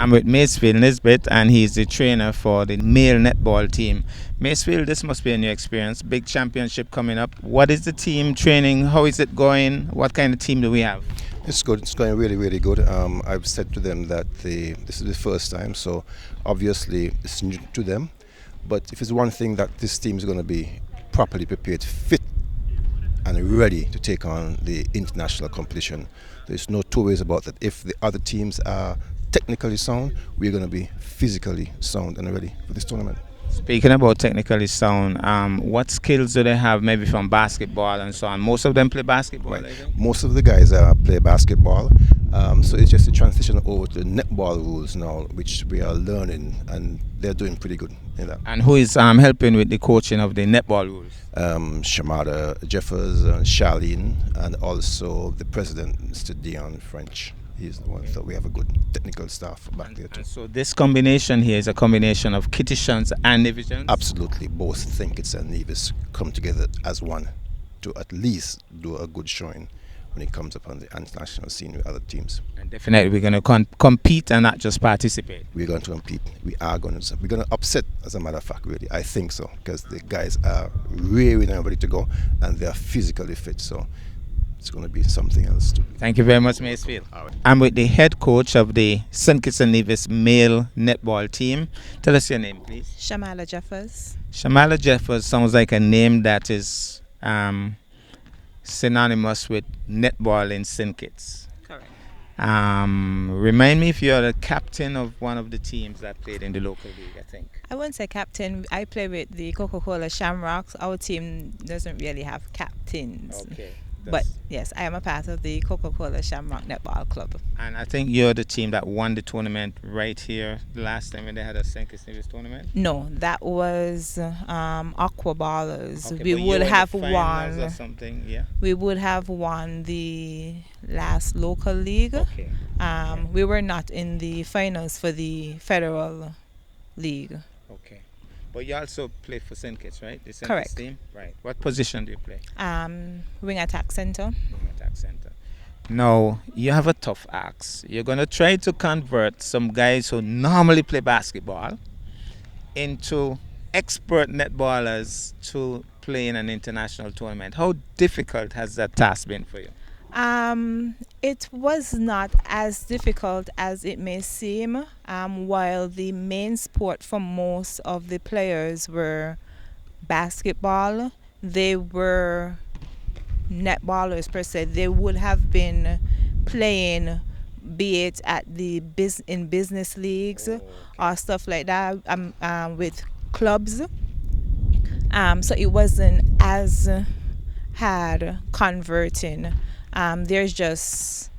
I'm with Macefield Nisbet, and he's the trainer for the male netball team. Macefield, this must be a new experience. Big championship coming up. What is the team training? How is it going? What kind of team do we have? It's good. It's going really, really good. I've said to them that this is the first time, so obviously it's new to them. But if it's one thing that this team is going to be properly prepared, fit, and ready to take on the international competition. There's no two ways about that. If the other teams are technically sound, we're going to be physically sound and ready for this tournament. Speaking about technically sound, what skills do they have maybe from basketball and so on? Most of them play basketball, Right. I think? Most of the guys play basketball, so it's just a transition over to the netball rules now, which we are learning, and they're doing pretty good in that. And who is helping with the coaching of the netball rules? Shamada Jeffers and Charlene, and also the president, Mr. Dion French. He's the one, so we have a good technical staff back there too. And so this combination here is a combination of Kitts and Nevis? Absolutely, both think Kitts and Nevis come together as one to at least do a good showing when it comes upon the international scene with other teams. And definitely we're going to compete and not just participate. We're going to compete. We're going to upset, as a matter of fact, really. I think so, because the guys are really ready to go and they're physically fit. So it's going to be something else too. Thank you very much, Macefield. I'm with the head coach of the St. Kitts-Nevis male netball team. Tell us your name, please. Shamala Jeffers. Shamala Jeffers sounds like a name that is synonymous with netball in St. Kitts. Correct. Remind me if you're the captain of one of the teams that played in the local league, I think. I wouldn't say captain. I play with the Coca-Cola Shamrocks. Our team doesn't really have captains. Okay. But yes, I am a part of the Coca-Cola Shamrock Netball Club. And I think you're the team that won the tournament right here the last time when they had a St. Kitts-Nevis tournament? No, that was Aqua Ballers. Okay, We but would you're in have the finals won. or something, yeah? We would have won the last local league. Okay. We were not in the finals for the federal league. Okay. But you also play for St. Kitts, right? The St. Correct. Kitts team? Right. What position do you play? Wing attack center. Wing attack center. Now, you have a tough ask. You're going to try to convert some guys who normally play basketball into expert netballers to play in an international tournament. How difficult has that task been for you? It was not as difficult as it may seem. While the main sport for most of the players were basketball, they were netballers per se. They would have been playing, be it at the in business leagues or stuff like that, with clubs. So it wasn't as hard converting. There's just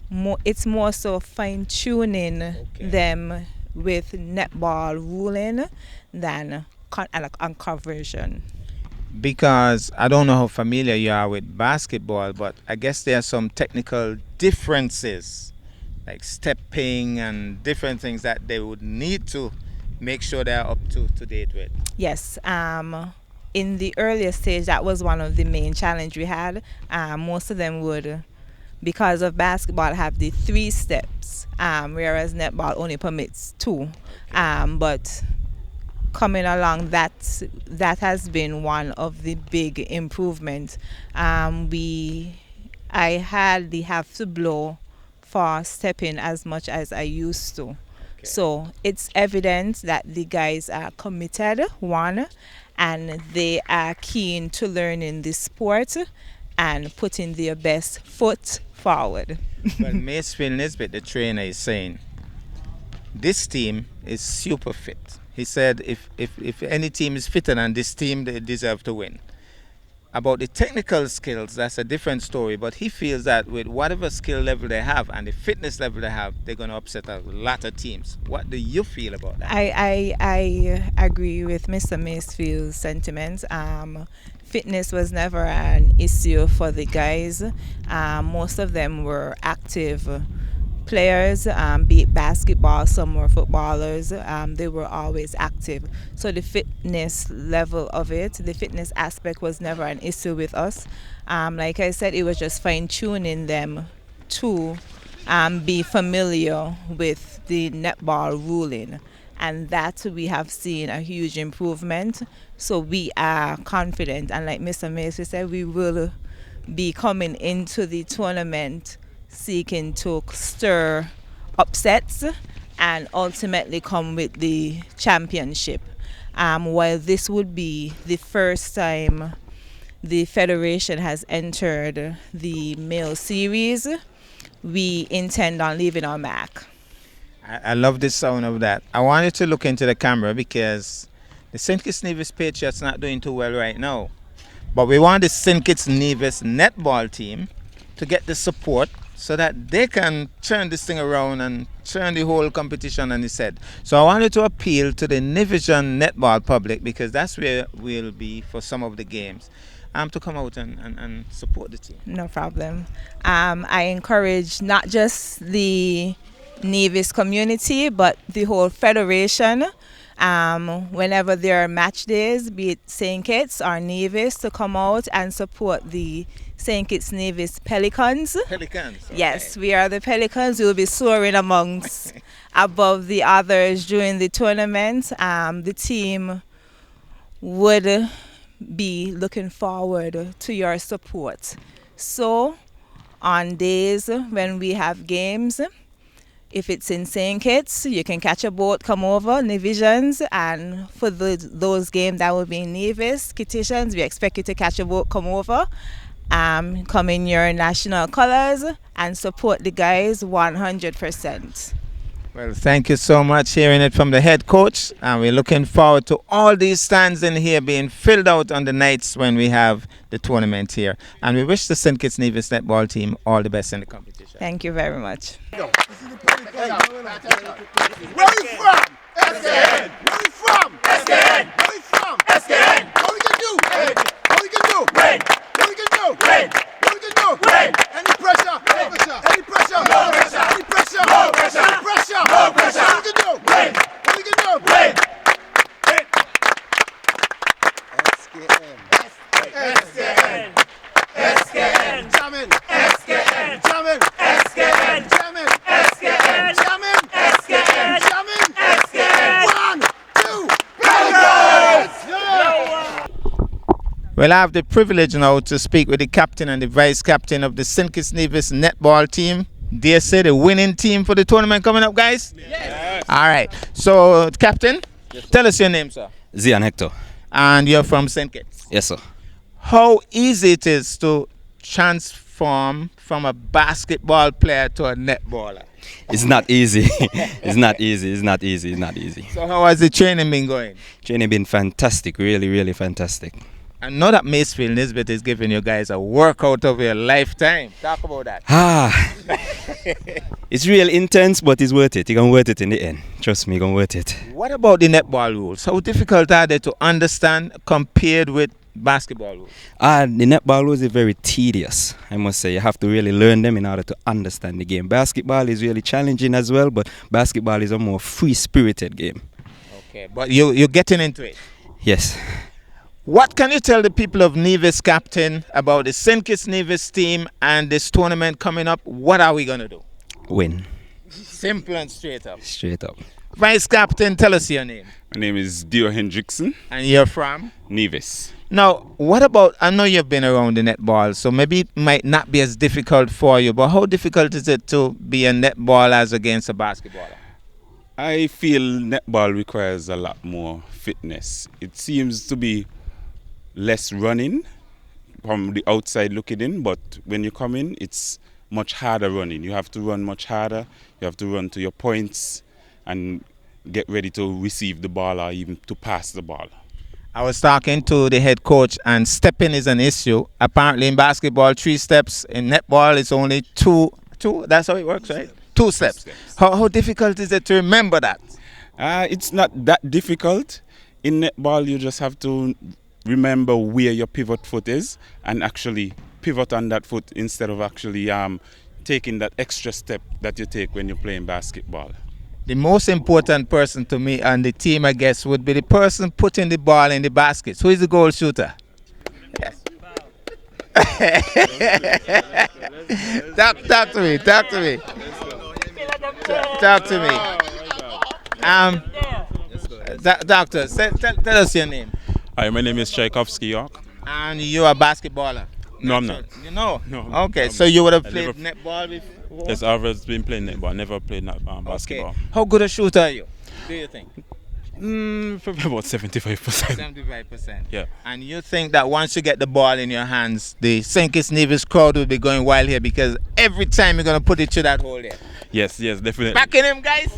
more. It's more so fine tuning them with netball ruling than on conversion. Because I don't know how familiar you are with basketball, but I guess there are some technical differences, like stepping and different things that they would need to make sure they're up to date with. Yes. In the earlier stage, that was one of the main challenge we had. Most of them would, because of basketball, have the 3 steps, whereas netball only permits 2. But coming along, that has been one of the big improvements. I hardly have to blow for stepping as much as I used to. So it's evident that the guys are committed, one, and they are keen to learning the sport and putting their best foot forward. Well, Macefield Nisbet, the trainer, is saying this team is super fit. He said if any team is fitter than this team, they deserve to win. About the technical skills, that's a different story, but he feels that with whatever skill level they have and the fitness level they have, they're going to upset a lot of teams. What do you feel about that? I agree with Mr. Macefield's sentiments. Fitness was never an issue for the guys. Most of them were active players, be it basketball, some were footballers. They were always active. So the fitness level of it, the fitness aspect was never an issue with us. Like I said, it was just fine-tuning them to be familiar with the netball ruling, and that we have seen a huge improvement. So we are confident, and like Mr. Macy said, we will be coming into the tournament seeking to stir upsets and ultimately come with the championship. While this would be the first time the federation has entered the male series, we intend on leaving our mark. I love the sound of that. I wanted to look into the camera because the St. Kitts-Nevis Patriots not doing too well right now. But we want the St. Kitts-Nevis netball team to get the support so that they can turn this thing around and turn the whole competition on its head. So I wanted to appeal to the Nivision netball public, because that's where we'll be for some of the games, to come out and support the team. No problem. I encourage not just the Nevis community, but the whole federation. Whenever there are match days, be it St. Kitts or Nevis, to come out and support the St. Kitts-Nevis Pelicans. Pelicans. Okay. Yes, we are the Pelicans. We will be soaring amongst above the others during the tournament. The team would be looking forward to your support. So, on days when we have games, if it's in St. Kitts, you can catch a boat, come over, Nivisions, and for those games that will be in Nevis, Kittitians, we expect you to catch a boat, come over, come in your national colors, and support the guys 100%. Well, thank you so much. Hearing it from the head coach, and we're looking forward to all these stands in here being filled out on the nights when we have the tournament here. And we wish the St. Kitts-Nevis netball team all the best in the competition. Thank you very much. Where you from? SKN. Where you from? SKN. Where you from? SKN. What we can do? What we can do? Win. What we can do? Win. What we can do? Win. Any pressure? No pressure. Any pressure? No pressure. Any pressure? No pressure. Any pressure? No pressure. What we can do? Win. What we can do? Win. SKN. SKN. SKN. Jamming. SKN. Jamming. SKN. Jamming. SKN. Jamming. SKN. Jamming. SKN. 1, 2, Pelicans! Well, I have the privilege now to speak with the captain and the vice captain of the St. Kitts-Nevis netball team. Dare say the winning team for the tournament coming up, guys? Yes. All right. So, captain, tell us your name, sir. Zian Hector. And you're from St. Kitts. Yes, sir. How easy it is to transform from a basketball player to a netballer? It's not easy. It's not easy. It's not easy. It's not easy. So how has the training been going? Training been fantastic. Really, really fantastic. I know that Macefield Nisbet is giving you guys a workout of your lifetime. Talk about that. It's real intense, but it's worth it. You're going to worth it in the end. Trust me, you're going to worth it. What about the netball rules? How difficult are they to understand compared with basketball rules? The netball rules are very tedious, I must say. You have to really learn them in order to understand the game. Basketball is really challenging as well, but basketball is a more free-spirited game. Okay, but you're getting into it. Yes. What can you tell the people of Nevis, Captain, about the St. Kitts-Nevis team and this tournament coming up? What are we going to do? Win. Simple and straight up. Straight up. Vice Captain, tell us your name. My name is Dio Hendrickson. And you're from? Nevis. Now, what about, I know you've been around the netball, so maybe it might not be as difficult for you, but how difficult is it to be a netballer as against a basketballer? I feel netball requires a lot more fitness. It seems to be less running from the outside looking in, but when you come in, it's much harder running. You have to run much harder. You have to run to your points and get ready to receive the ball or even to pass the ball. I was talking to the head coach, and stepping is an issue. Apparently in basketball, 3 steps. In netball, it's only two. That's how it works, right? 2 steps. How difficult is it to remember that? It's not that difficult. In netball, you just have to remember where your pivot foot is and actually pivot on that foot instead of actually taking that extra step that you take when you're playing basketball. The most important person to me on the team, I guess, would be the person putting the ball in the basket. Who is the goal shooter? Yes. Talk to me. Talk to me. Talk to me. Doctor, tell us your name. Hi, my name is Tchaikovsky York. And you're a basketballer. No, I'm not. You know? No. Okay, so you would have I played never- netball before? Yes, I've always been playing netball. Never played basketball. Okay. How good a shooter are you? Do you think? Probably about 75%. 75%. Yeah. And you think that once you get the ball in your hands, the Kitts-Nevis crowd will be going wild here because every time you're going to put it to that hole there. Yes, definitely. Backing him, guys?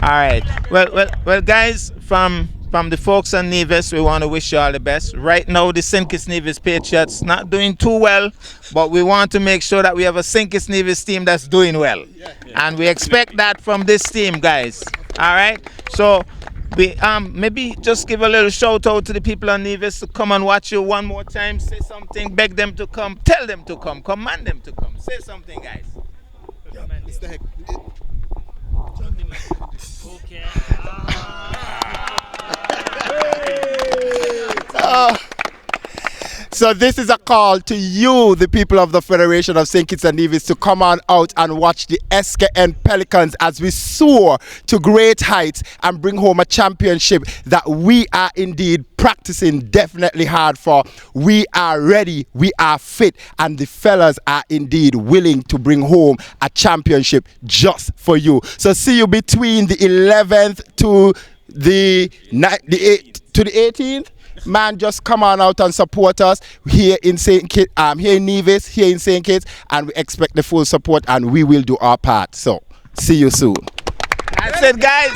All right. Well, guys, from the folks on Nevis, we want to wish you all the best. Right now, the St. Kitts-Nevis Patriots not doing too well, but we want to make sure that we have a St. Kitts-Nevis team that's doing well. And we expect that from this team, guys. All right? So we maybe just give a little shout out to the people on Nevis to come and watch you one more time. Say something, beg them to come, tell them to come, command them to come. Say something, guys. Mr. Heck. Okay. So this is a call to you, the people of the Federation of St. Kitts-Nevis, to come on out and watch the SKN Pelicans as we soar to great heights and bring home a championship that we are indeed practicing definitely hard for. We are ready, we are fit, and the fellas are indeed willing to bring home a championship just for you. So see you between the 11th to the 18th. Man, just come on out and support us here in here in Nevis, here in St. Kitts, and we expect the full support, and we will do our part. So, see you soon. That's it, guys.